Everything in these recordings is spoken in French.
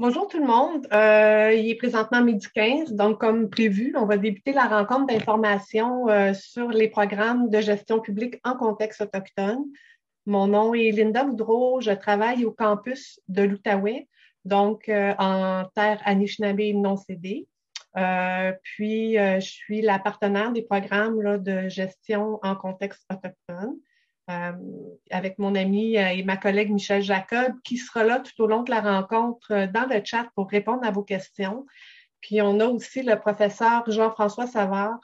Bonjour tout le monde. Il est présentement midi 15, donc comme prévu, on va débuter la rencontre d'information sur les programmes de gestion publique en contexte autochtone. Mon nom est Linda Boudreau, je travaille au campus de l'Outaouais, donc en terre Anishinaabe non cédée. Je suis la partenaire des programmes là, de gestion en contexte autochtone. euh, Avec mon ami et ma collègue Michel Jacob, qui sera là tout au long de la rencontre dans le chat pour répondre à vos questions. Puis on a aussi le professeur Jean-François Savard,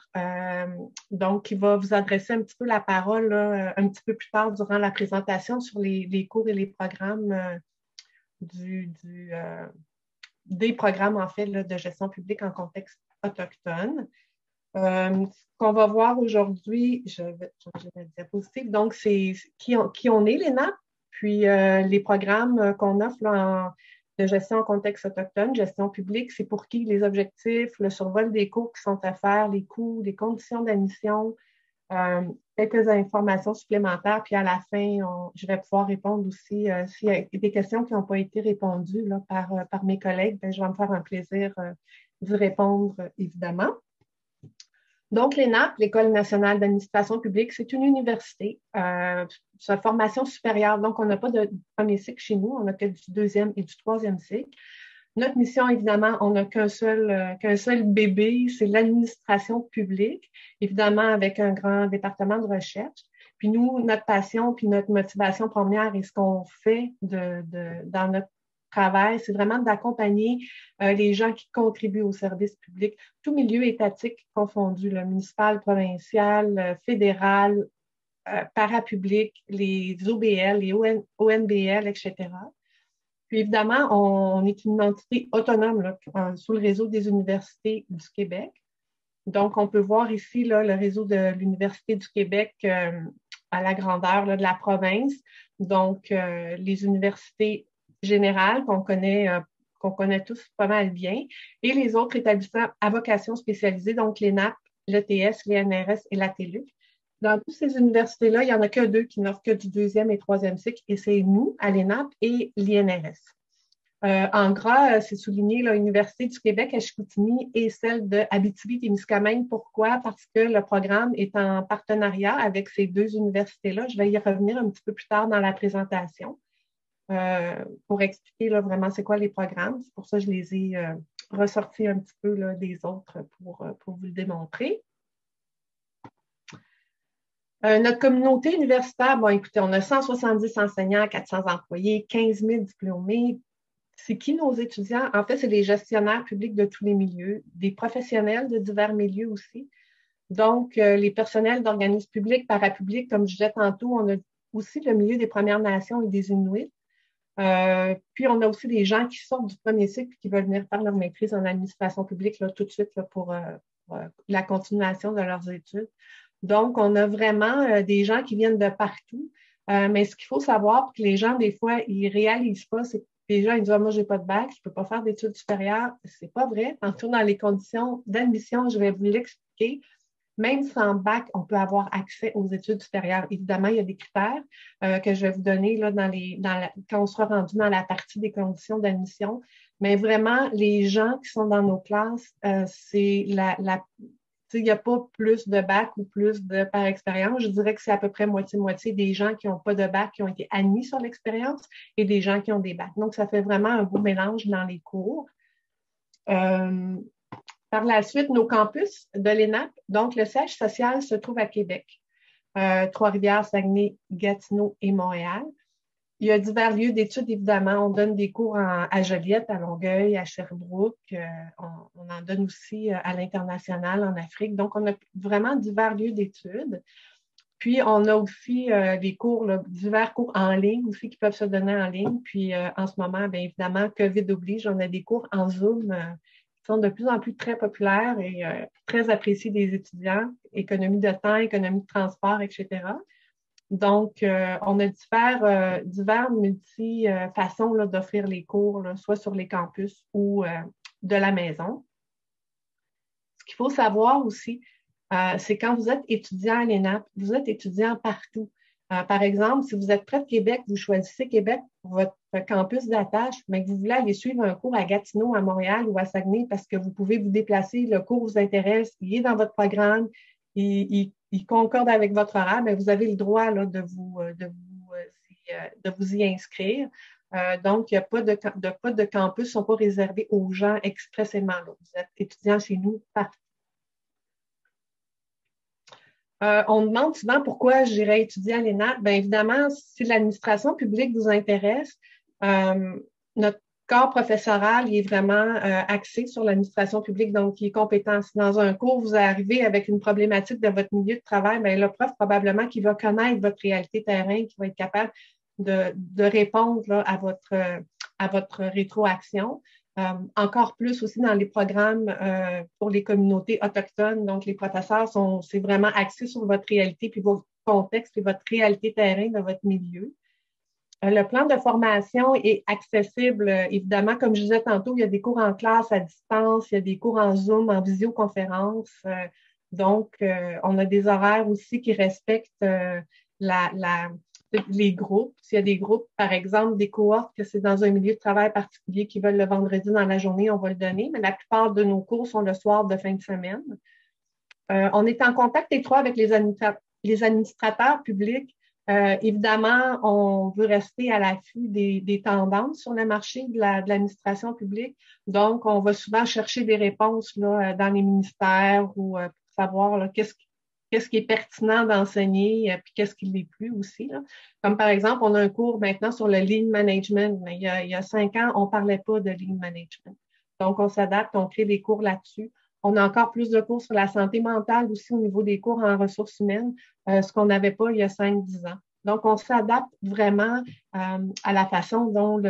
donc qui va vous adresser un petit peu la parole là, un petit peu plus tard durant la présentation sur les cours et les programmes du, du, des programmes en fait là, de gestion publique en contexte autochtone. Ce qu'on va voir aujourd'hui, je vais changer la diapositive, donc c'est qui on est, l'ENAP, puis les programmes qu'on offre là, de gestion en contexte autochtone, gestion publique, c'est pour qui les objectifs, le survol des cours qui sont à faire, les coûts, les conditions d'admission, quelques informations supplémentaires, puis à la fin, je vais pouvoir répondre aussi s'il y a des questions qui n'ont pas été répondues là, par mes collègues, bien, je vais me faire un plaisir d'y répondre évidemment. Donc, l'ENAP, l'École nationale d'administration publique, c'est une université, c'est une formation supérieure. Donc, on n'a pas de premier cycle chez nous, on n'a que du deuxième et du troisième cycle. Notre mission, évidemment, on n'a qu'un seul bébé, c'est l'administration publique, évidemment avec un grand département de recherche. Puis nous, notre passion, puis notre motivation première et ce qu'on fait dans notre travail, c'est vraiment d'accompagner les gens qui contribuent au service public, tout milieu étatique confondu, le municipal, provincial, fédéral, parapublic, les OBL, les ONBL, etc. Puis évidemment, on est une entité autonome là, sous le réseau des universités du Québec. Donc, on peut voir ici là, le réseau de l'Université du Québec à la grandeur là, de la province. Donc, les universités générales qu'on connaît tous pas mal bien, et les autres établissements à vocation spécialisée, donc l'ENAP, l'ETS, l'ENRS et la TELUC. Dans toutes ces universités-là, il n'y en a que deux qui n'offrent que du deuxième et troisième cycle, et c'est nous, à l'ENAP et l'INRS. En gras, c'est souligné l'Université du Québec à Chicoutimi et celle de Abitibi-Témiscamingue. Pourquoi? Parce que le programme est en partenariat avec ces deux universités-là. Je vais y revenir un petit peu plus tard dans la présentation pour expliquer là, vraiment c'est quoi les programmes. C'est pour ça que je les ai ressortis un petit peu là, des autres pour vous le démontrer. Notre communauté universitaire, bon, écoutez, on a 170 enseignants, 400 employés, 15 000 diplômés. C'est qui nos étudiants? En fait, c'est les gestionnaires publics de tous les milieux, des professionnels de divers milieux aussi. Donc, les personnels d'organismes publics, parapublics, comme je disais tantôt, on a aussi le milieu des Premières Nations et des Inuits. Puis, on a aussi des gens qui sortent du premier cycle et qui veulent venir faire leur maîtrise en administration publique là, tout de suite là, pour la continuation de leurs études. Donc, on a vraiment des gens qui viennent de partout. Mais ce qu'il faut savoir, que les gens, des fois, ils ne réalisent pas, c'est que les gens ils disent « Ah, moi, je n'ai pas de bac, je ne peux pas faire d'études supérieures. » Ce n'est pas vrai. Tantôt, dans les conditions d'admission, je vais vous l'expliquer. Même sans bac, on peut avoir accès aux études supérieures. Évidemment, il y a des critères que je vais vous donner là, quand on sera rendu dans la partie des conditions d'admission. Mais vraiment, les gens qui sont dans nos classes, c'est il n'y a pas plus de bac ou plus de par expérience. Je dirais que c'est à peu près moitié-moitié des gens qui n'ont pas de bac qui ont été admis sur l'expérience et des gens qui ont des bacs. Donc, ça fait vraiment un beau mélange dans les cours. Par la suite, nos campus de l'ENAP, donc le siège social se trouve à Québec, Trois-Rivières, Saguenay, Gatineau et Montréal. Il y a divers lieux d'études, évidemment. On donne des cours à Joliette, à Longueuil, à Sherbrooke. On en donne aussi à l'international, en Afrique. Donc, on a vraiment divers lieux d'études. Puis, on a aussi des cours, là, divers cours en ligne aussi qui peuvent se donner en ligne. Puis, en ce moment, bien évidemment, COVID oblige, on a des cours en Zoom qui sont de plus en plus très populaires et très appréciés des étudiants. Économie de temps, économie de transport, etc. Donc, on a divers multi-façons d'offrir les cours, là, soit sur les campus ou de la maison. Ce qu'il faut savoir aussi, c'est quand vous êtes étudiant à l'ENAP, vous êtes étudiant partout. Par exemple, si vous êtes près de Québec, vous choisissez Québec pour votre campus d'attache, mais que vous voulez aller suivre un cours à Gatineau, à Montréal ou à Saguenay parce que vous pouvez vous déplacer, le cours vous intéresse, il est dans votre programme, il concorde avec votre horaire, bien, vous avez le droit là, de vous y inscrire. Donc, il n'y a pas de campus, ne sont pas réservés aux gens expressément. Là. Vous êtes étudiant chez nous partout. On demande souvent pourquoi j'irais étudier à l'ENA. Bien évidemment, si l'administration publique vous intéresse, notre corps professoral il est vraiment axé sur l'administration publique, donc il est compétent. Si dans un cours, vous arrivez avec une problématique de votre milieu de travail, bien, le prof, probablement, qui va connaître votre réalité terrain, qui va être capable de répondre là, à votre rétroaction. Encore plus aussi dans les programmes pour les communautés autochtones. Donc, les professeurs c'est vraiment axé sur votre réalité, puis votre contexte et votre réalité terrain de votre milieu. Le plan de formation est accessible, évidemment, comme je disais tantôt, il y a des cours en classe à distance, il y a des cours en Zoom, en visioconférence. Donc, on a des horaires aussi qui respectent les groupes. S'il y a des groupes, par exemple, des cohortes que c'est dans un milieu de travail particulier qui veulent le vendredi dans la journée, on va le donner, mais la plupart de nos cours sont le soir de fin de semaine. On est en contact étroit avec les administrateurs publics. Évidemment, on veut rester à l'affût des tendances sur le marché de l'administration publique. Donc, on va souvent chercher des réponses là, dans les ministères ou pour savoir là, qu'est-ce qui est pertinent d'enseigner, puis qu'est-ce qui ne l'est plus aussi. Là. Comme par exemple, on a un cours maintenant sur le Lean Management, mais il y a 5 ans, on ne parlait pas de Lean Management. Donc, on s'adapte, on crée des cours là-dessus. On a encore plus de cours sur la santé mentale aussi au niveau des cours en ressources humaines, ce qu'on n'avait pas il y a 5-10 ans. Donc, on s'adapte vraiment à la façon dont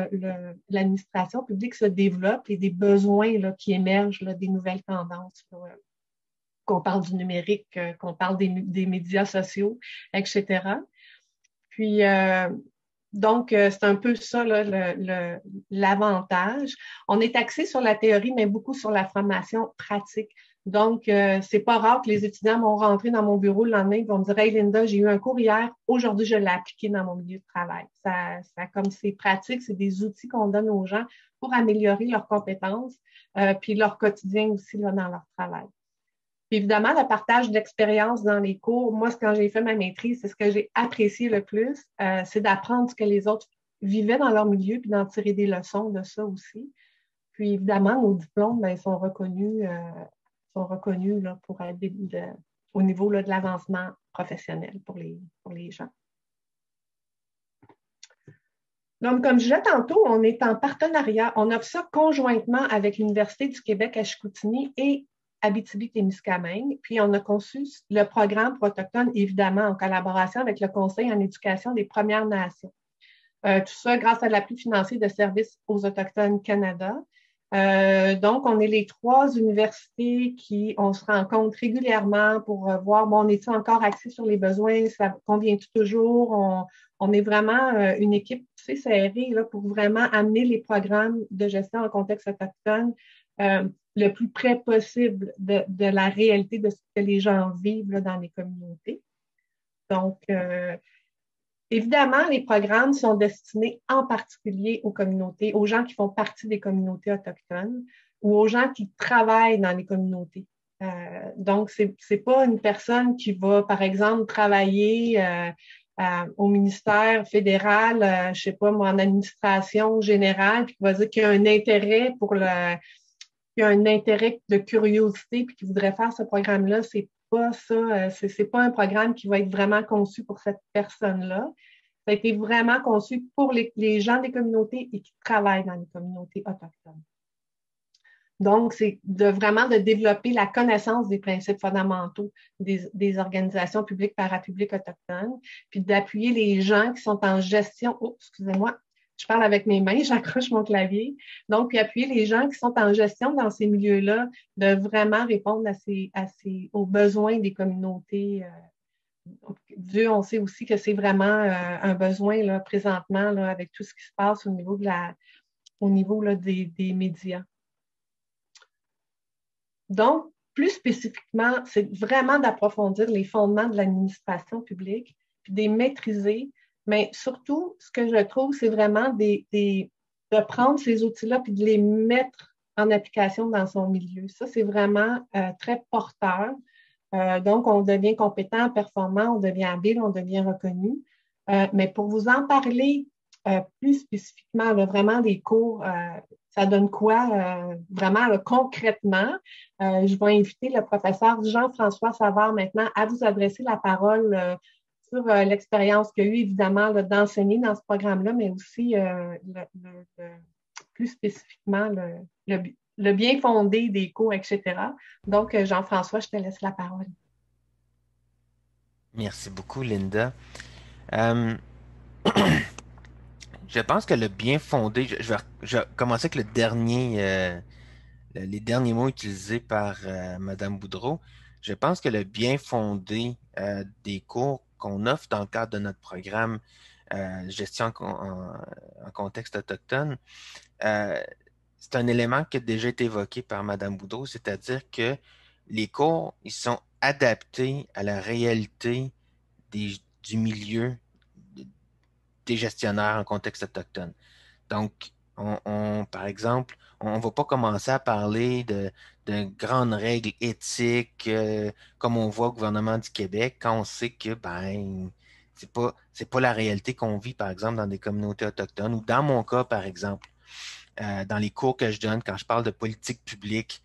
l'administration publique se développe et des besoins là, qui émergent, là, des nouvelles tendances. Là, qu'on parle du numérique, qu'on parle des médias sociaux, etc. Puis, donc, c'est un peu ça l'avantage. On est axé sur la théorie, mais beaucoup sur la formation pratique. Donc, c'est pas rare que les étudiants vont rentrer dans mon bureau le lendemain et vont me dire « Hey Linda, j'ai eu un cours hier, aujourd'hui je l'ai appliqué dans mon milieu de travail. » Comme c'est pratique, c'est des outils qu'on donne aux gens pour améliorer leurs compétences puis leur quotidien aussi là, dans leur travail. Puis évidemment, le partage d'expérience dans les cours, moi, quand j'ai fait ma maîtrise, c'est ce que j'ai apprécié le plus, c'est d'apprendre ce que les autres vivaient dans leur milieu, puis d'en tirer des leçons de ça aussi. Puis évidemment, nos diplômes, bien, sont reconnus là, pour être au niveau là, de l'avancement professionnel pour les gens. Donc, comme je disais tantôt, on est en partenariat. On offre ça conjointement avec l'Université du Québec à Chicoutimi et Abitibi-Témiscamingue. Puis, on a conçu le programme pour Autochtones, évidemment, en collaboration avec le Conseil en éducation des Premières Nations. Tout ça grâce à l'appui financier de Services aux Autochtones Canada. Donc, on est les 3 universités on se rencontre régulièrement pour voir, bon, on est-il encore axé sur les besoins, combien-tu toujours? On est vraiment une équipe assez serrée là, pour vraiment amener les programmes de gestion en contexte autochtone le plus près possible de la réalité de ce que les gens vivent là, dans les communautés. Donc, évidemment, les programmes sont destinés en particulier aux communautés, aux gens qui font partie des communautés autochtones ou aux gens qui travaillent dans les communautés. Donc, c'est pas une personne qui va, par exemple, travailler au ministère fédéral, je sais pas moi, en administration générale, puis qui va dire qu'il y a un intérêt qu'il y a un intérêt de curiosité puis qui voudrait faire ce programme-là. C'est pas ça. C'est pas un programme qui va être vraiment conçu pour cette personne-là. Ça a été vraiment conçu pour les gens des communautés et qui travaillent dans les communautés autochtones. Donc, c'est vraiment de développer la connaissance des principes fondamentaux des organisations publiques parapubliques autochtones, puis d'appuyer les gens qui sont en gestion. Oh, excusez-moi, je parle avec mes mains, j'accroche mon clavier. Donc, puis appuyer les gens qui sont en gestion dans ces milieux-là, de vraiment répondre aux besoins des communautés. Dieu, on sait aussi que c'est vraiment un besoin là, présentement là, avec tout ce qui se passe au niveau là, des médias. Donc, plus spécifiquement, c'est vraiment d'approfondir les fondements de l'administration publique puis des maîtriser. Mais surtout, ce que je trouve, c'est vraiment de prendre ces outils-là puis de les mettre en application dans son milieu. Ça, c'est vraiment très porteur. Donc, on devient compétent, performant, on devient habile, on devient reconnu. Mais pour vous en parler plus spécifiquement, là, vraiment des cours, ça donne quoi vraiment là, concrètement? Je vais inviter le professeur Jean-François Savard maintenant à vous adresser la parole sur l'expérience qu'il a eu évidemment là, d'enseigner dans ce programme-là, mais aussi plus spécifiquement le bien fondé des cours, etc. Donc, Jean-François, je te laisse la parole. Merci beaucoup, Linda. Euh, je pense que le bien fondé, je vais commencer avec les derniers mots utilisés par Madame Boudreau. Je pense que le bien fondé des cours qu'on offre dans le cadre de notre programme gestion en contexte autochtone, euh, c'est un élément qui a déjà été évoqué par Madame Boudreau, c'est-à-dire que les cours, ils sont adaptés à la réalité du milieu des gestionnaires en contexte autochtone. Donc, par exemple, on ne va pas commencer à parler de grandes règles éthiques comme on voit au gouvernement du Québec quand on sait que c'est pas la réalité qu'on vit, par exemple, dans des communautés autochtones ou dans mon cas, par exemple, dans les cours que je donne, quand je parle de politique publique,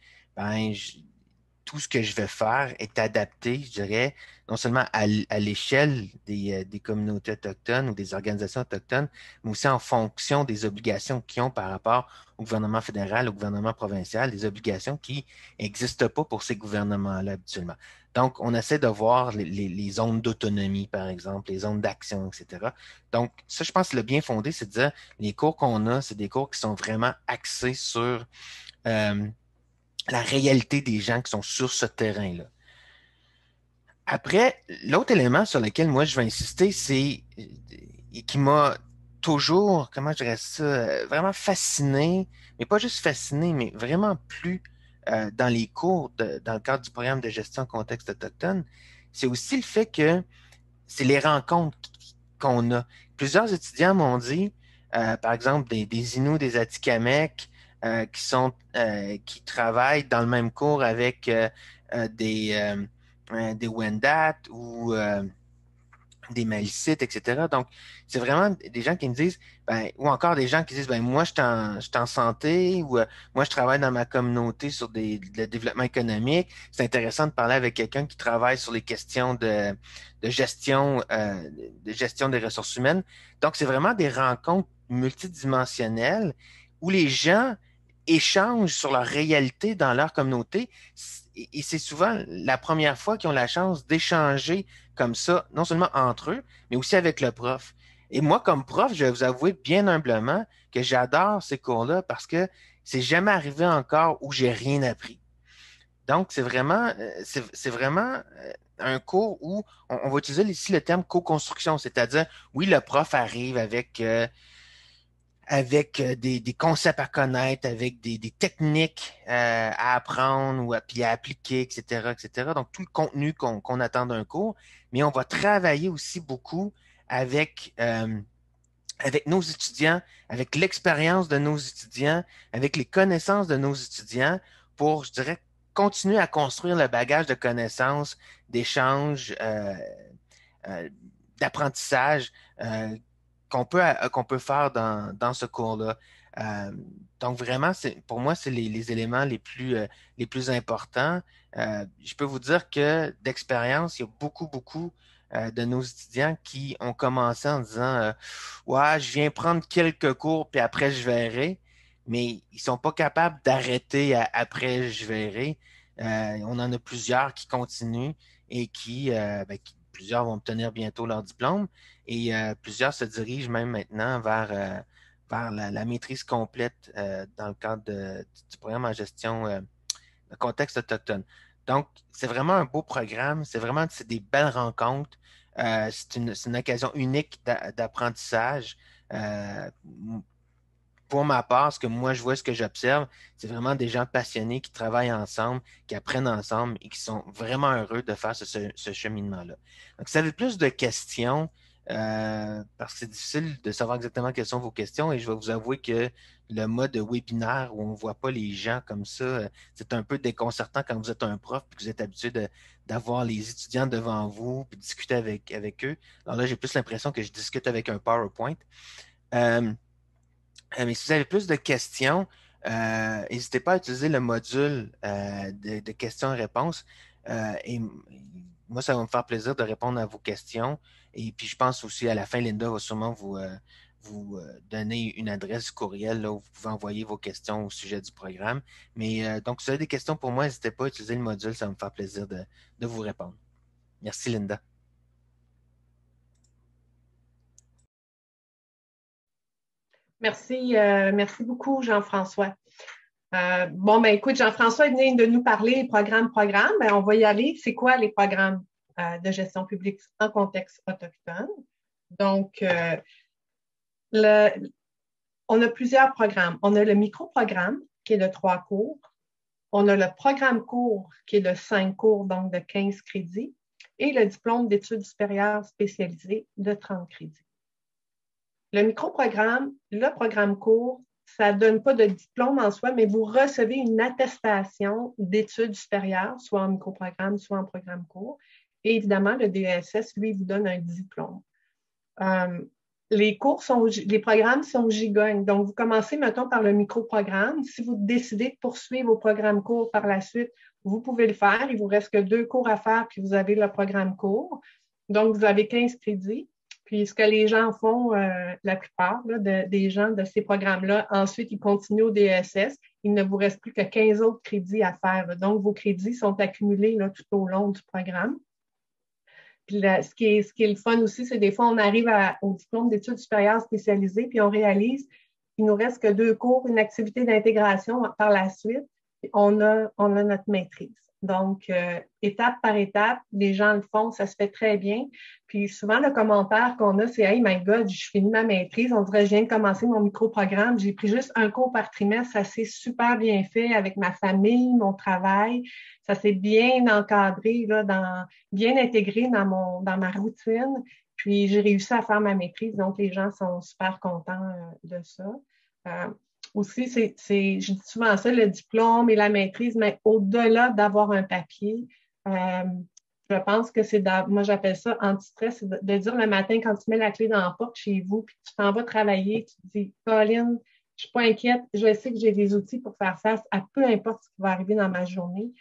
tout ce que je vais faire est adapté, je dirais, non seulement à l'échelle des communautés autochtones ou des organisations autochtones, mais aussi en fonction des obligations qu'ils ont par rapport au gouvernement fédéral, au gouvernement provincial, des obligations qui n'existent pas pour ces gouvernements-là habituellement. Donc, on essaie de voir les zones d'autonomie, par exemple, les zones d'action, etc. Donc, ça, je pense que le bien fondé, c'est de dire, les cours qu'on a, c'est des cours qui sont vraiment axés sur euh, la réalité des gens qui sont sur ce terrain-là. Après, l'autre élément sur lequel moi je vais insister, c'est et qui m'a toujours, comment je dirais ça, vraiment fasciné, mais pas juste fasciné, mais vraiment plu dans les cours, dans le cadre du programme de gestion en contexte autochtone, c'est aussi le fait que c'est les rencontres qu'on a. Plusieurs étudiants m'ont dit, par exemple, des Inuits, des Atikamekw, qui travaillent dans le même cours avec euh, des, des Wendat ou des Malécites, etc. Donc, c'est vraiment des gens qui me disent, ou encore des gens qui disent, moi, je suis en santé, ou moi, je travaille dans ma communauté sur le développement économique. C'est intéressant de parler avec quelqu'un qui travaille sur les questions de gestion des ressources humaines. Donc, c'est vraiment des rencontres multidimensionnelles où les gens échangent sur leur réalité dans leur communauté. Et c'est souvent la première fois qu'ils ont la chance d'échanger comme ça, non seulement entre eux, mais aussi avec le prof. Et moi, comme prof, je vais vous avouer bien humblement que j'adore ces cours-là parce que c'est jamais arrivé encore où j'ai rien appris. Donc, c'est vraiment un cours où on va utiliser ici le terme co-construction, c'est-à-dire, oui, le prof arrive avec des concepts à connaître, avec des techniques à apprendre ou puis à appliquer, etc., etc. Donc, tout le contenu qu'on attend d'un cours, mais on va travailler aussi beaucoup avec, avec nos étudiants, avec l'expérience de nos étudiants, avec les connaissances de nos étudiants pour, je dirais, continuer à construire le bagage de connaissances, d'échanges, euh, d'apprentissage qu'on peut faire dans ce cours-là. Euh, donc vraiment, pour moi, c'est les éléments les plus importants. Je peux vous dire que d'expérience, il y a beaucoup de nos étudiants qui ont commencé en disant ouais, je viens prendre quelques cours, puis après je verrai, mais ils sont pas capables d'arrêter après je verrai. On en a plusieurs qui continuent et plusieurs vont obtenir bientôt leur diplôme et plusieurs se dirigent même maintenant vers la maîtrise complète dans le cadre du programme en gestion de contexte autochtone. Donc, c'est vraiment un beau programme, c'est des belles rencontres, c'est une occasion unique d'apprentissage. Euh, pour ma part, ce que moi je vois, ce que j'observe, c'est vraiment des gens passionnés qui travaillent ensemble, qui apprennent ensemble et qui sont vraiment heureux de faire ce cheminement-là. Donc, si vous avez plus de questions, parce que c'est difficile de savoir exactement quelles sont vos questions et je vais vous avouer que le mode webinaire où on ne voit pas les gens comme ça, c'est un peu déconcertant quand vous êtes un prof et que vous êtes habitué d'avoir les étudiants devant vous et discuter avec eux. Alors là, j'ai plus l'impression que je discute avec un PowerPoint. Euh, mais si vous avez plus de questions, n'hésitez pas à utiliser le module de questions-réponses. Et moi, ça va me faire plaisir de répondre à vos questions. Et puis, je pense aussi à la fin, Linda va sûrement vous donner une adresse courriel là, où vous pouvez envoyer vos questions au sujet du programme. Mais donc, si vous avez des questions pour moi, n'hésitez pas à utiliser le module, ça va me faire plaisir de vous répondre. Merci, Linda. Merci beaucoup, Jean-François. Bon, ben écoute, Jean-François vient de nous parler programme. Ben, on va y aller. C'est quoi les programmes de gestion publique en contexte autochtone? Donc, on a plusieurs programmes. On a le micro-programme qui est de 3 cours. On a le programme court qui est de 5 cours, donc de 15 crédits. Et le diplôme d'études supérieures spécialisées de 30 crédits. Le micro-programme, le programme court, ça ne donne pas de diplôme en soi, mais vous recevez une attestation d'études supérieures, soit en micro-programme, soit en programme court. Et évidemment, le DESS, lui, vous donne un diplôme. Les programmes sont gigognes. Donc, vous commencez, mettons, par le micro-programme. Si vous décidez de poursuivre vos programmes courts par la suite, vous pouvez le faire. Il vous reste que 2 cours à faire, puis vous avez le programme court. Donc, vous avez 15 crédits. Puis, ce que les gens font, la plupart des gens de ces programmes-là, ensuite, ils continuent au DESS. Il ne vous reste plus que 15 autres crédits à faire. Là. Donc, vos crédits sont accumulés là, tout au long du programme. Puis, ce qui est le fun aussi, c'est des fois, on arrive au diplôme d'études supérieures spécialisées, puis on réalise qu'il nous reste que 2 cours, une activité d'intégration par la suite. Puis on a notre maîtrise. Donc, étape par étape, les gens le font, ça se fait très bien. Puis souvent, le commentaire qu'on a, c'est « Hey, my God, je finis ma maîtrise, on dirait que je viens de commencer mon micro-programme, j'ai pris juste 1 cours par trimestre, ça s'est super bien fait avec ma famille, mon travail, ça s'est bien encadré, là, bien intégré dans ma routine, puis j'ai réussi à faire ma maîtrise, donc les gens sont super contents de ça. » Aussi, je dis souvent ça, le diplôme et la maîtrise, mais au-delà d'avoir un papier, je pense que moi j'appelle ça anti-stress, c'est de dire le matin quand tu mets la clé dans la porte chez vous, puis tu t'en vas travailler, tu te dis, Colin, je ne suis pas inquiète, je sais que j'ai des outils pour faire face à peu importe ce qui va arriver dans ma journée.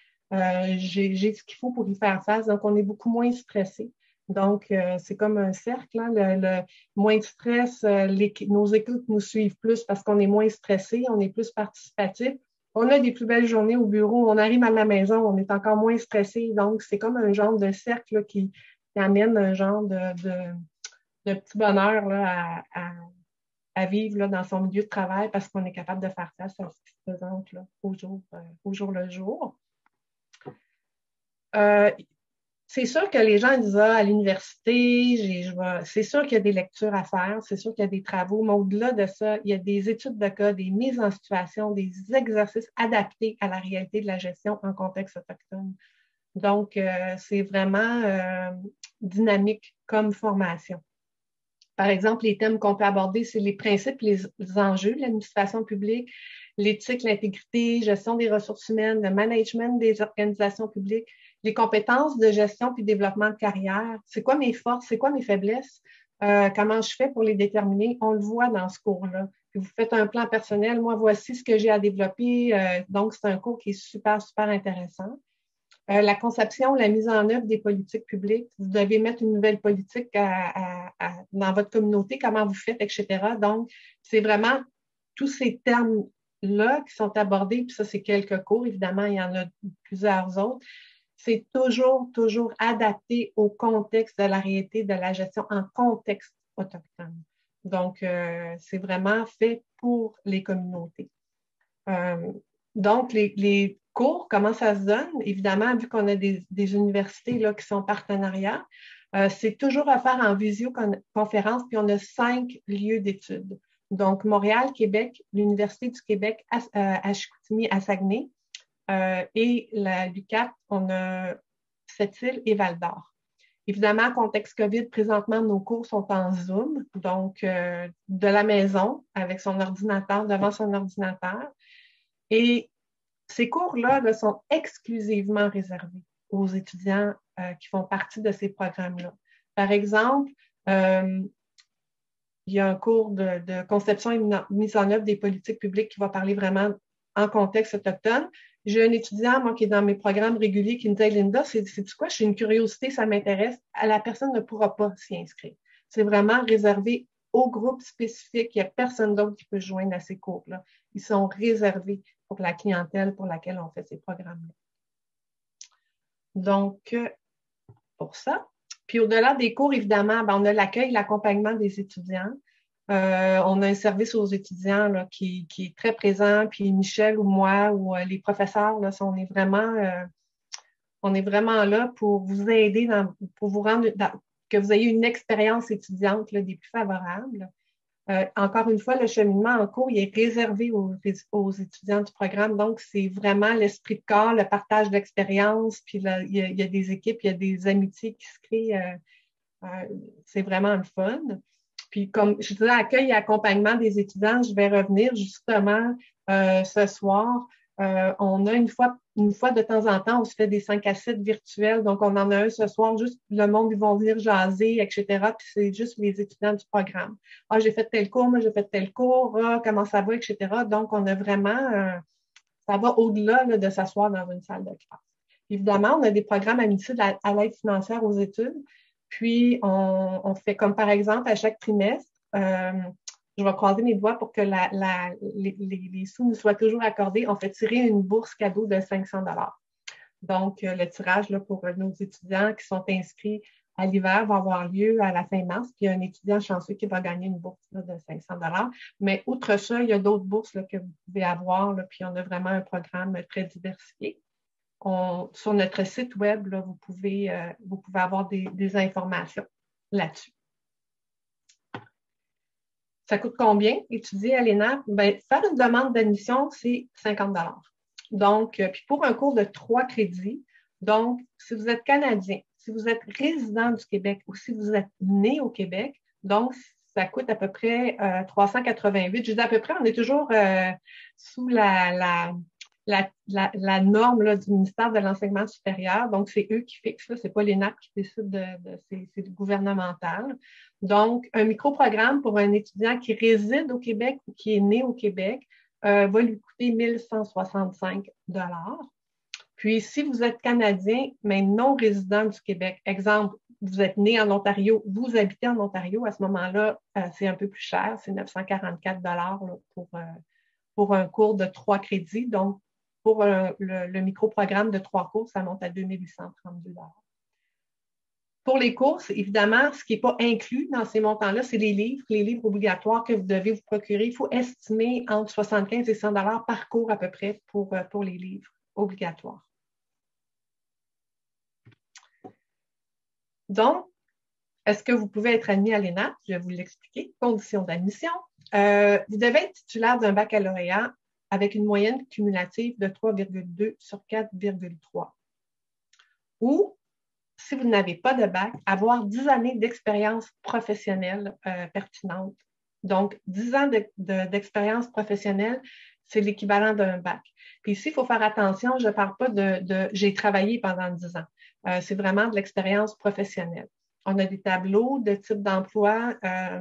J'ai ce qu'il faut pour y faire face, donc on est beaucoup moins stressé. Donc, c'est comme un cercle, hein, le moins de stress, nos écoutes nous suivent plus parce qu'on est moins stressé, on est plus participatif. On a des plus belles journées au bureau, on arrive à la maison, on est encore moins stressé. Donc, c'est comme un genre de cercle là, qui amène un genre de petit bonheur là, à vivre là, dans son milieu de travail parce qu'on est capable de faire face à ce qui se présente là, au jour le jour. C'est sûr que les gens disent à l'université, c'est sûr qu'il y a des lectures à faire, c'est sûr qu'il y a des travaux, mais au-delà de ça, il y a des études de cas, des mises en situation, des exercices adaptés à la réalité de la gestion en contexte autochtone. Donc, c'est vraiment dynamique comme formation. Par exemple, les thèmes qu'on peut aborder, c'est les principes, les enjeux de l'administration publique, l'éthique, l'intégrité, gestion des ressources humaines, le management des organisations publiques, les compétences de gestion puis développement de carrière. C'est quoi mes forces, c'est quoi mes faiblesses, comment je fais pour les déterminer. On le voit dans ce cours-là. Puis vous faites un plan personnel. Moi, voici ce que j'ai à développer. Donc, c'est un cours qui est super, super intéressant. La conception, la mise en œuvre des politiques publiques. Vous devez mettre une nouvelle politique dans votre communauté, comment vous faites, etc. Donc, c'est vraiment tous ces termes-là qui sont abordés, puis ça, c'est quelques cours, évidemment, il y en a plusieurs autres. C'est toujours adapté au contexte de la réalité de la gestion en contexte autochtone. Donc, c'est vraiment fait pour les communautés. Donc, les cours, comment ça se donne? Évidemment, vu qu'on a des universités là, qui sont partenariats, c'est toujours à faire en visioconférence, puis on a 5 lieux d'études. Donc, Montréal, Québec, l'Université du Québec à Chicoutimi, à Saguenay, et la l'UQAT, on a Sept-Îles et Val-d'Or. Évidemment, contexte COVID, présentement, nos cours sont en Zoom, donc de la maison, avec son ordinateur, devant son ordinateur. Et ces cours-là là, sont exclusivement réservés aux étudiants qui font partie de ces programmes-là. Par exemple, il y a un cours de conception et mise en œuvre des politiques publiques qui va parler vraiment en contexte autochtone. J'ai un étudiant, moi, qui est dans mes programmes réguliers, qui me dit, Linda, c'est quoi? J'ai une curiosité, ça m'intéresse. La personne ne pourra pas s'y inscrire. C'est vraiment réservé aux groupes spécifiques. Il n'y a personne d'autre qui peut se joindre à ces cours-là. Ils sont réservés pour la clientèle pour laquelle on fait ces programmes-là. Donc, pour ça. Puis au-delà des cours, évidemment, ben, on a l'accueil, l'accompagnement des étudiants. On a un service aux étudiants là, qui est très présent. Puis Michel ou moi ou les professeurs, là, on est vraiment là pour vous aider, pour vous rendre, que vous ayez une expérience étudiante là, des plus favorables. Encore une fois, le cheminement en cours, il est réservé aux étudiants du programme. Donc, c'est vraiment l'esprit de corps, le partage d'expérience. Puis là, il y a des équipes, il y a des amitiés qui se créent. C'est vraiment le fun. Puis, comme je disais, accueil et accompagnement des étudiants, je vais revenir justement ce soir. On a une fois de temps en temps, on se fait des 5 à 7 virtuels. Donc, on en a un ce soir, juste le monde, ils vont venir jaser, etc. Puis, c'est juste les étudiants du programme. Ah, j'ai fait tel cours, moi, j'ai fait tel cours, ah, comment ça va, etc. Donc, on a vraiment, ça va au-delà là, de s'asseoir dans une salle de classe. Évidemment, on a des programmes amitiés à l'aide financière aux études. Puis, on fait comme par exemple à chaque trimestre, je vais croiser mes doigts pour que les sous nous soient toujours accordés. On fait tirer une bourse cadeau de 500 $. Donc, le tirage là, pour nos étudiants qui sont inscrits à l'hiver va avoir lieu à la fin mars. Puis, il y a un étudiant chanceux qui va gagner une bourse là, de 500 $. Mais outre ça, il y a d'autres bourses là, que vous pouvez avoir. Là, puis, on a vraiment un programme très diversifié. Sur notre site web, là, vous pouvez avoir des informations là-dessus. Ça coûte combien étudier à l'ENAP? Bien, faire une demande d'admission, c'est 50 $. Donc, puis pour un cours de 3 crédits, donc, si vous êtes Canadien, si vous êtes résident du Québec ou si vous êtes né au Québec, donc, ça coûte à peu près 388. Je dis à peu près, on est toujours sous la norme là, du ministère de l'Enseignement supérieur. Donc, c'est eux qui fixent, ce n'est pas l'ENAP qui décide c'est gouvernemental. Donc, un microprogramme pour un étudiant qui réside au Québec ou qui est né au Québec va lui coûter 1 165 $. Puis, si vous êtes Canadien, mais non résident du Québec, exemple, vous êtes né en Ontario, vous habitez en Ontario, à ce moment-là, c'est un peu plus cher, c'est 944 $ là, pour un cours de 3 crédits. Donc, pour le microprogramme de 3 cours, ça monte à 2 832 $. Pour les courses, évidemment, ce qui n'est pas inclus dans ces montants-là, c'est les livres obligatoires que vous devez vous procurer. Il faut estimer entre 75 et 100 $ par cours à peu près pour les livres obligatoires. Donc, est-ce que vous pouvez être admis à l'ENAP? Je vais vous l'expliquer. Conditions d'admission. Vous devez être titulaire d'un baccalauréat avec une moyenne cumulative de 3,2 sur 4,3. Ou, si vous n'avez pas de bac, avoir 10 années d'expérience professionnelle pertinente. Donc, 10 ans d'expérience professionnelle, c'est l'équivalent d'un bac. Puis ici, il faut faire attention, je ne parle pas de j'ai travaillé pendant 10 ans. C'est vraiment de l'expérience professionnelle. On a des tableaux de type d'emploi,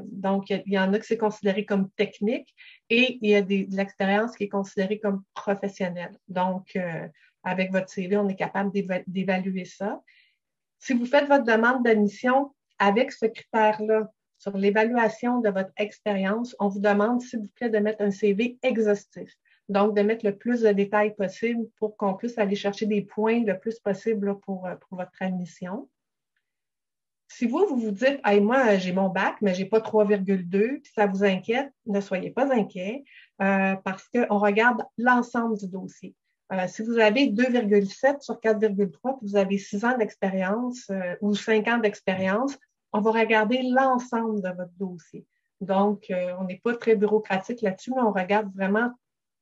donc il y en a que c'est considéré comme technique et il y a de l'expérience qui est considérée comme professionnelle. Donc, avec votre CV, on est capable d'évaluer ça. Si vous faites votre demande d'admission avec ce critère-là, sur l'évaluation de votre expérience, on vous demande, s'il vous plaît, de mettre un CV exhaustif. Donc, de mettre le plus de détails possible pour qu'on puisse aller chercher des points le plus possible là, pour votre admission. Si vous vous dites, hey, moi, j'ai mon bac, mais je n'ai pas 3,2, puis ça vous inquiète, ne soyez pas inquiets parce qu'on regarde l'ensemble du dossier. Si vous avez 2,7 sur 4,3, puis vous avez 6 ans d'expérience ou 5 ans d'expérience, on va regarder l'ensemble de votre dossier. Donc, on n'est pas très bureaucratique là-dessus, mais on regarde vraiment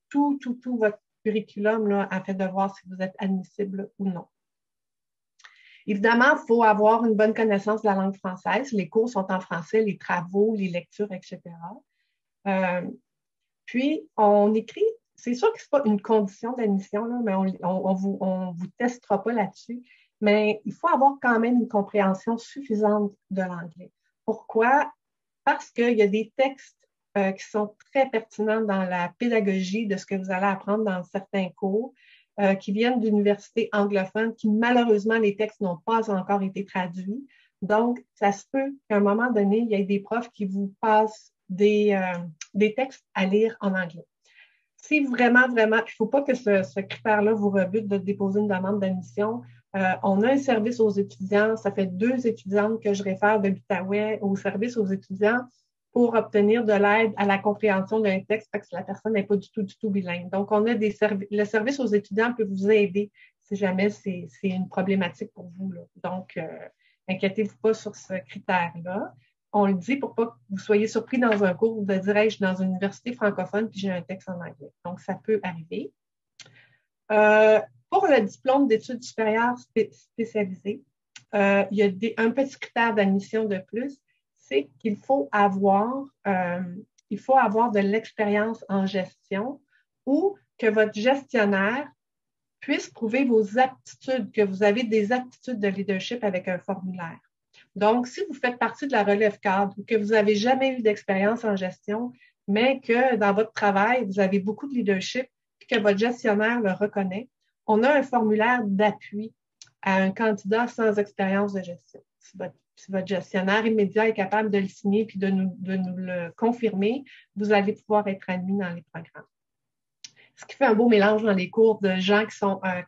tout votre curriculum là, afin de voir si vous êtes admissible ou non. Évidemment, il faut avoir une bonne connaissance de la langue française. Les cours sont en français, les travaux, les lectures, etc. Puis, on écrit, c'est sûr que ce n'est pas une condition d'admission, là, mais on vous testera pas là-dessus, mais il faut avoir quand même une compréhension suffisante de l'anglais. Pourquoi? Parce qu'il y a des textes qui sont très pertinents dans la pédagogie de ce que vous allez apprendre dans certains cours, qui viennent d'universités anglophones, qui malheureusement, les textes n'ont pas encore été traduits. Donc, ça se peut qu'à un moment donné, il y ait des profs qui vous passent des textes à lire en anglais. Si vraiment, il ne faut pas que ce critère-là vous rebute de déposer une demande d'admission. On a un service aux étudiants. Ça fait 2 étudiantes que je réfère de l'Outaouais au service aux étudiants pour obtenir de l'aide à la compréhension d'un texte parce que la personne n'est pas du tout bilingue. Donc, on a le service aux étudiants peut vous aider si jamais c'est une problématique pour vous, là. Donc, inquiétez-vous pas sur ce critère-là. On le dit pour pas que vous soyez surpris dans un cours de dire hey, je suis dans une université francophone puis j'ai un texte en anglais. Donc, ça peut arriver. Pour le diplôme d'études supérieures spécialisées, il y a un petit critère d'admission de plus, c'est qu'il faut avoir de l'expérience en gestion ou que votre gestionnaire puisse prouver vos aptitudes, que vous avez des aptitudes de leadership avec un formulaire. Donc, si vous faites partie de la relève cadre ou que vous n'avez jamais eu d'expérience en gestion, mais que dans votre travail, vous avez beaucoup de leadership et que votre gestionnaire le reconnaît, on a un formulaire d'appui à un candidat sans expérience de gestion. Si votre gestionnaire immédiat est capable de le signer puis de nous le confirmer, vous allez pouvoir être admis dans les programmes. Ce qui fait un beau mélange dans les cours de gens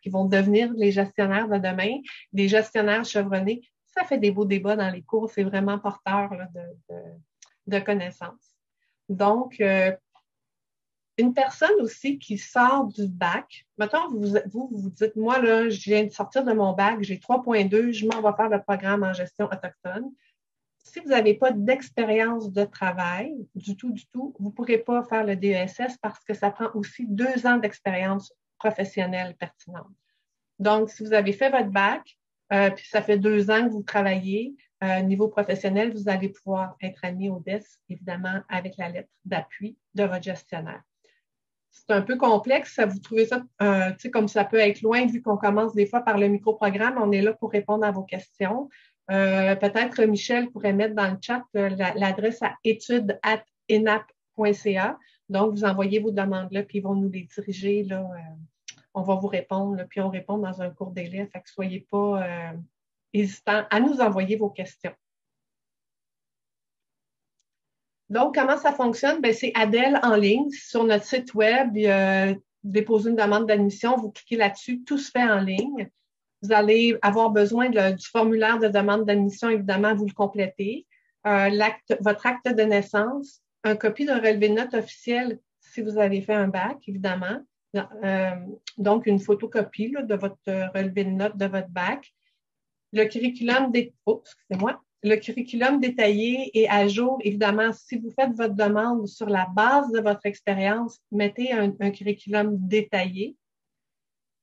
qui vont devenir les gestionnaires de demain, des gestionnaires chevronnés. Ça fait des beaux débats dans les cours. C'est vraiment porteur là, de connaissances. Donc, une personne aussi qui sort du bac, mettons, vous dites, moi, là, je viens de sortir de mon bac, j'ai 3.2, je m'en vais faire le programme en gestion autochtone. Si vous n'avez pas d'expérience de travail du tout, vous ne pourrez pas faire le DESS parce que ça prend aussi 2 ans d'expérience professionnelle pertinente. Donc, si vous avez fait votre bac, puis ça fait 2 ans que vous travaillez, niveau professionnel, vous allez pouvoir être admis au DES, évidemment, avec la lettre d'appui de votre gestionnaire. C'est un peu complexe. Vous trouvez ça, comme ça peut être loin, vu qu'on commence des fois par le microprogramme. On est là pour répondre à vos questions. Peut-être Michel pourrait mettre dans le chat l'adresse à études@enap.ca. Donc, vous envoyez vos demandes là, puis ils vont nous les diriger. Là, on va vous répondre, là, puis on répond dans un court délai. Fait que soyez pas hésitants à nous envoyer vos questions. Donc, comment ça fonctionne? Bien, c'est Adèle en ligne sur notre site web. Déposer une demande d'admission, vous cliquez là-dessus, tout se fait en ligne. Vous allez avoir besoin du formulaire de demande d'admission, évidemment, vous le complétez. Votre acte de naissance, une copie d'un relevé de notes officiel si vous avez fait un bac, évidemment. Donc, une photocopie là, de votre relevé de notes de votre bac. Le curriculum Le curriculum détaillé et à jour, évidemment, si vous faites votre demande sur la base de votre expérience, mettez un curriculum détaillé.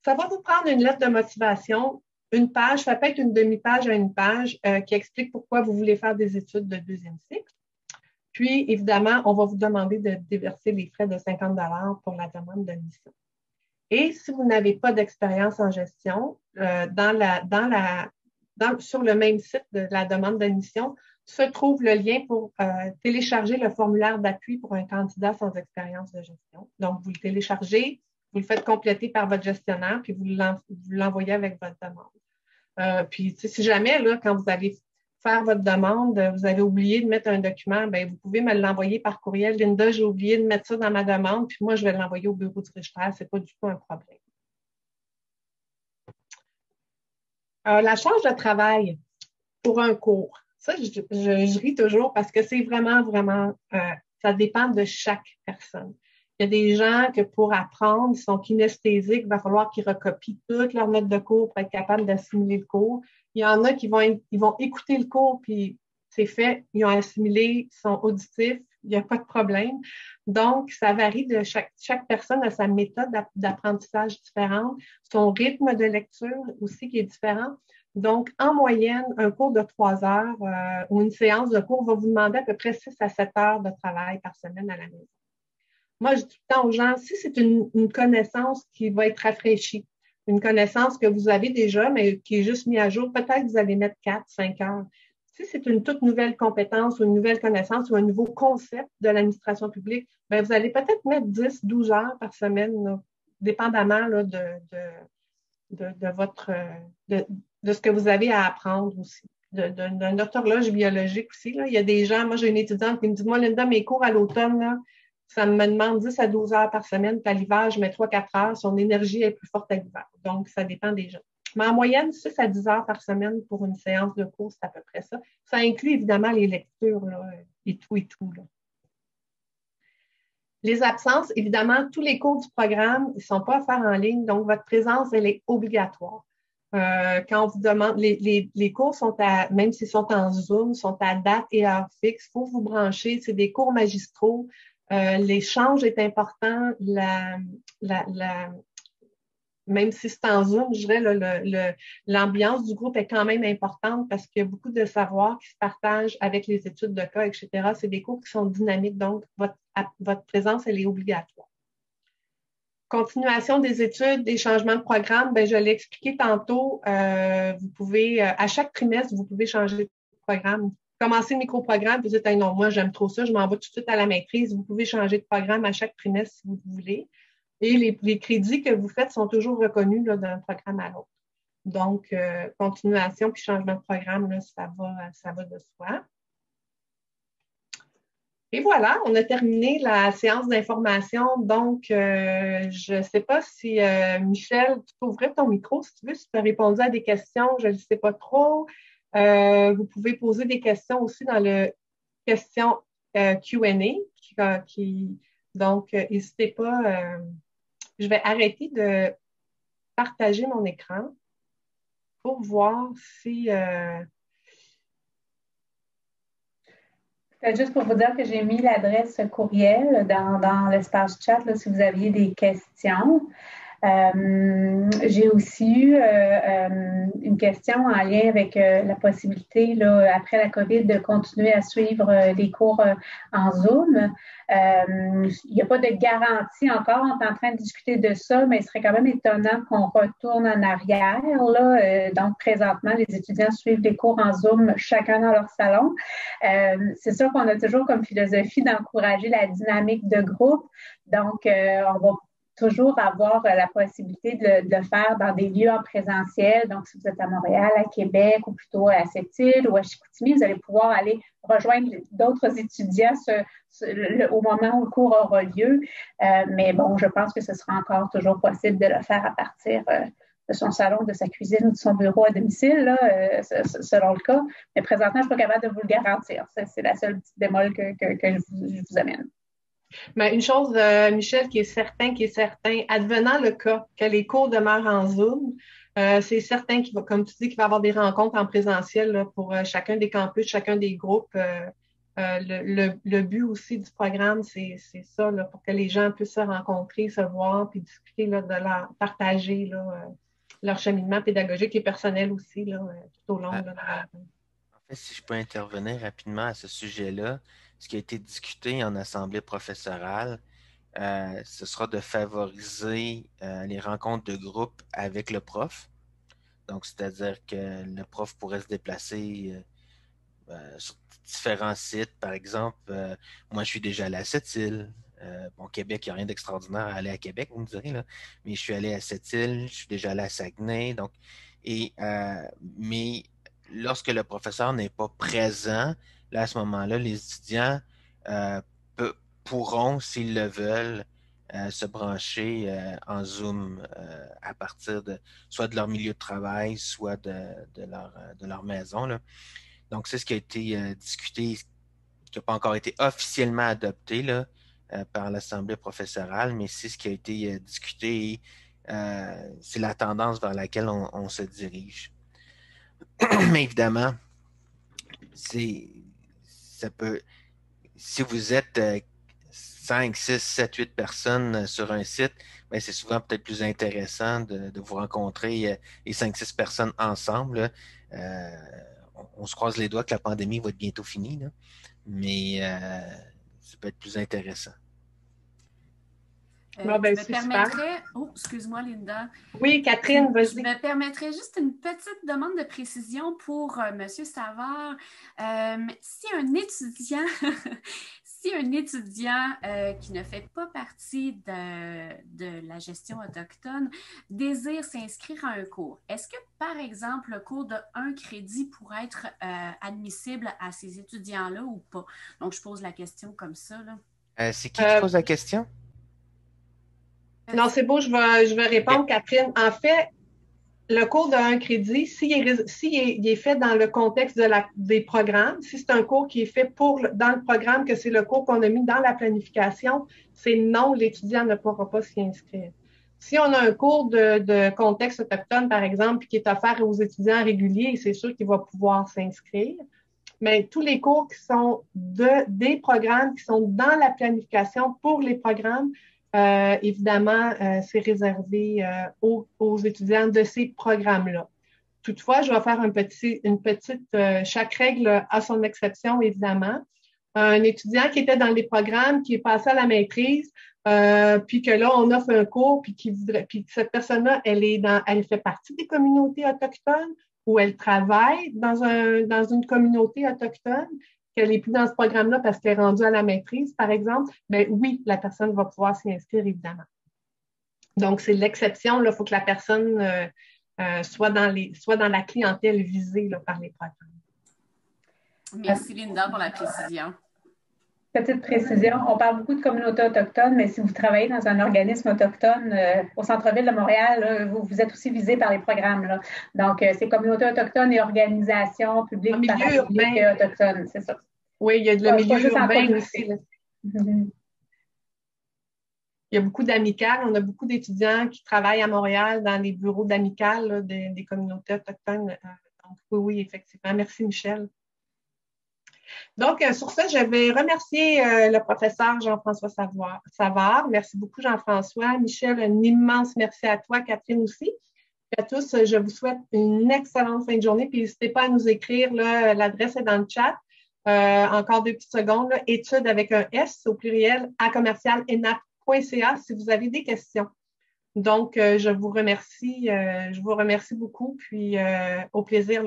Ça va vous prendre une lettre de motivation, une page, ça peut être une demi-page à une page qui explique pourquoi vous voulez faire des études de 2e cycle. Puis, évidemment, on va vous demander de déverser les frais de 50 $ pour la demande d'admission. Et si vous n'avez pas d'expérience en gestion, sur le même site de la demande d'admission, se trouve le lien pour télécharger le formulaire d'appui pour un candidat sans expérience de gestion. Donc, vous le téléchargez, vous le faites compléter par votre gestionnaire, puis vous l'envoyez avec votre demande. Puis, si jamais, là, quand vous allez faire votre demande, vous avez oublié de mettre un document, bien, vous pouvez me l'envoyer par courriel. Linda, j'ai oublié de mettre ça dans ma demande, puis moi, je vais l'envoyer au bureau du Richter. Ce n'est pas du tout un problème. La charge de travail pour un cours. Ça, je ris toujours parce que c'est vraiment, ça dépend de chaque personne. Il y a des gens que pour apprendre, ils sont kinesthésiques, il va falloir qu'ils recopient toutes leurs notes de cours pour être capables d'assimiler le cours. Il y en a qui vont écouter le cours, puis c'est fait, ils ont assimilé, ils sont auditifs, il n'y a pas de problème. Donc, ça varie de chaque personne a sa méthode d'apprentissage différente, son rythme de lecture aussi qui est différent. Donc, en moyenne, un cours de 3 heures ou une séance de cours va vous demander à peu près 6 à 7 heures de travail par semaine à la maison. Moi, je dis tout le temps aux gens, si c'est une connaissance qui va être rafraîchie, une connaissance que vous avez déjà, mais qui est juste mise à jour, peut-être que vous allez mettre 4, 5 heures. Si c'est une toute nouvelle compétence ou une nouvelle connaissance ou un nouveau concept de l'administration publique, bien, vous allez peut-être mettre 10, 12 heures par semaine, là, dépendamment là, de ce que vous avez à apprendre aussi. D'un horloge biologique aussi. Là. Il y a des gens, moi j'ai une étudiante qui me dit, moi Linda, mes cours à l'automne, là, ça me demande 10 à 12 heures par semaine. Puis à l'hiver, je mets 3-4 heures. Son énergie est plus forte à l'hiver. Donc, ça dépend des gens. Mais en moyenne, 6 à 10 heures par semaine pour une séance de cours, c'est à peu près ça. Ça inclut évidemment les lectures là, et tout. Là. Les absences, évidemment, tous les cours du programme, ils ne sont pas à faire en ligne. Donc, votre présence, elle est obligatoire. Quand on vous demande, les cours sont même s'ils sont en Zoom, sont à date et heure fixe. Il faut vous brancher. C'est des cours magistraux. L'échange est important. Même si c'est en Zoom, je dirais l'ambiance du groupe est quand même importante parce qu'il y a beaucoup de savoir qui se partagent avec les études de cas, etc. C'est des cours qui sont dynamiques, donc votre présence, elle est obligatoire. Continuation des études, des changements de programme, ben, je l'ai expliqué tantôt, vous pouvez, à chaque trimestre, vous pouvez changer de programme. Commencez le micro-programme, vous dites, hey, non, moi, j'aime trop ça, je m'en vais tout de suite à la maîtrise. Vous pouvez changer de programme à chaque trimestre si vous voulez. Et les crédits que vous faites sont toujours reconnus là, d'un programme à l'autre. Donc, continuation puis changement de programme, là, ça va de soi. Et voilà, on a terminé la séance d'information. Donc, je ne sais pas si, Michel, tu peux ouvrir ton micro si tu veux, si tu as répondu à des questions, je ne sais pas trop. Vous pouvez poser des questions aussi dans le question Q&A. Donc, n'hésitez pas. Je vais arrêter de partager mon écran pour voir si... Juste pour vous dire que j'ai mis l'adresse courriel dans l'espace chat là, si vous aviez des questions. J'ai aussi eu une question en lien avec la possibilité, là, après la COVID, de continuer à suivre les cours en Zoom. Il n'y a pas de garantie encore, on est en train de discuter de ça, mais il serait quand même étonnant qu'on retourne en arrière. Là. Donc, présentement, les étudiants suivent les cours en Zoom, chacun dans leur salon. C'est sûr qu'on a toujours comme philosophie d'encourager la dynamique de groupe. Donc, on va toujours avoir la possibilité de le faire dans des lieux en présentiel. Donc, si vous êtes à Montréal, à Québec ou plutôt à Sept-Îles ou à Chicoutimi, vous allez pouvoir aller rejoindre d'autres étudiants au moment où le cours aura lieu. Mais bon, je pense que ce sera encore toujours possible de le faire à partir de son salon, de sa cuisine ou de son bureau à domicile, là, selon le cas. Mais présentement, je ne suis pas capable de vous le garantir. C'est la seule petite bémol que je vous amène. Mais une chose, Michel, qui est certain, advenant le cas que les cours demeurent en Zoom, c'est certain qu'il va, comme tu dis, qu'il va y avoir des rencontres en présentiel là, pour chacun des campus, chacun des groupes. Le but aussi du programme, c'est ça, là, pour que les gens puissent se rencontrer, se voir, puis discuter là, partager là, leur cheminement pédagogique et personnel aussi là, tout au long de la... En fait, si je peux intervenir rapidement à ce sujet-là, ce qui a été discuté en assemblée professorale, ce sera de favoriser les rencontres de groupe avec le prof. Donc, c'est-à-dire que le prof pourrait se déplacer sur différents sites. Par exemple, moi, je suis déjà allé à Sept-Îles. Bon, Québec, il n'y a rien d'extraordinaire à aller à Québec, vous me direz, là. Mais je suis allé à Sept-Îles, je suis déjà allé à Saguenay. Donc, mais lorsque le professeur n'est pas présent, là, à ce moment-là, les étudiants euh, pourront, s'ils le veulent, se brancher en Zoom à partir soit de leur milieu de travail, soit de leur maison, là. Donc, c'est ce qui a été discuté, qui n'a pas encore été officiellement adopté là, par l'Assemblée professorale, mais c'est ce qui a été discuté et c'est la tendance vers laquelle on se dirige. Mais évidemment, ça peut, si vous êtes 5, 6, 7, 8 personnes sur un site, ben, c'est souvent peut-être plus intéressant de vous rencontrer les 5, 6 personnes ensemble. On se croise les doigts que la pandémie va être bientôt finie, là. Mais ça peut être plus intéressant. Bon, ben, je me permettrais... Oh, excuse-moi, Linda. Oui, Catherine, vas-y. Je me permettrais juste une petite demande de précision pour M. Savard. Si un étudiant... Si un étudiant qui ne fait pas partie de la gestion autochtone désire s'inscrire à un cours, est-ce que, par exemple, le cours de 1 crédit pourrait être admissible à ces étudiants-là ou pas? Donc, je pose la question comme ça, là. C'est qui pose la question? Non, c'est beau, je vais répondre, Catherine. En fait, le cours de 1 crédit, s'il est fait dans le contexte des programmes, si c'est un cours qui est fait dans le programme, que c'est le cours qu'on a mis dans la planification, c'est non, l'étudiant ne pourra pas s'y inscrire. Si on a un cours de contexte autochtone, par exemple, qui est offert aux étudiants réguliers, c'est sûr qu'il va pouvoir s'inscrire. Mais tous les cours qui sont des programmes qui sont dans la planification pour les programmes, évidemment, c'est réservé aux étudiants de ces programmes-là. Toutefois, je vais faire une petite, chaque règle a son exception, évidemment. Un étudiant qui était dans les programmes, qui est passé à la maîtrise, puis que là, on offre un cours, puis que cette personne-là, elle fait partie des communautés autochtones ou elle travaille dans une communauté autochtone, qu'elle n'est plus dans ce programme-là parce qu'elle est rendue à la maîtrise, par exemple, bien oui, la personne va pouvoir s'y inscrire, évidemment. Donc, c'est l'exception. Il faut que la personne soit dans la clientèle visée là, par les programmes. Merci, Linda, pour la précision. Petite précision, on parle beaucoup de communautés autochtones, mais si vous travaillez dans un organisme autochtone au centre-ville de Montréal, là, vous êtes aussi visé par les programmes. Là. Donc, c'est communautés autochtones et organisations publiques parapubliques autochtones, c'est ça. Oui, il y a le milieu urbain aussi. Il y a beaucoup d'amicales. On a beaucoup d'étudiants qui travaillent à Montréal dans les bureaux d'amicales des communautés autochtones. Donc, oui, effectivement. Merci, Michel. Donc, sur ça, je vais remercier le professeur Jean-François Savard. Merci beaucoup, Jean-François. Michel, un immense merci à toi, Catherine aussi. Et à tous, je vous souhaite une excellente fin de journée. Puis, n'hésitez pas à nous écrire. L'adresse est dans le chat. Encore 2 petites secondes. Études avec un S au pluriel @enap.ca si vous avez des questions. Donc, je vous remercie beaucoup. Puis, au plaisir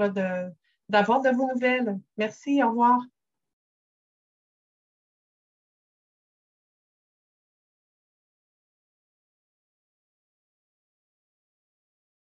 d'avoir de vos nouvelles. Merci, au revoir.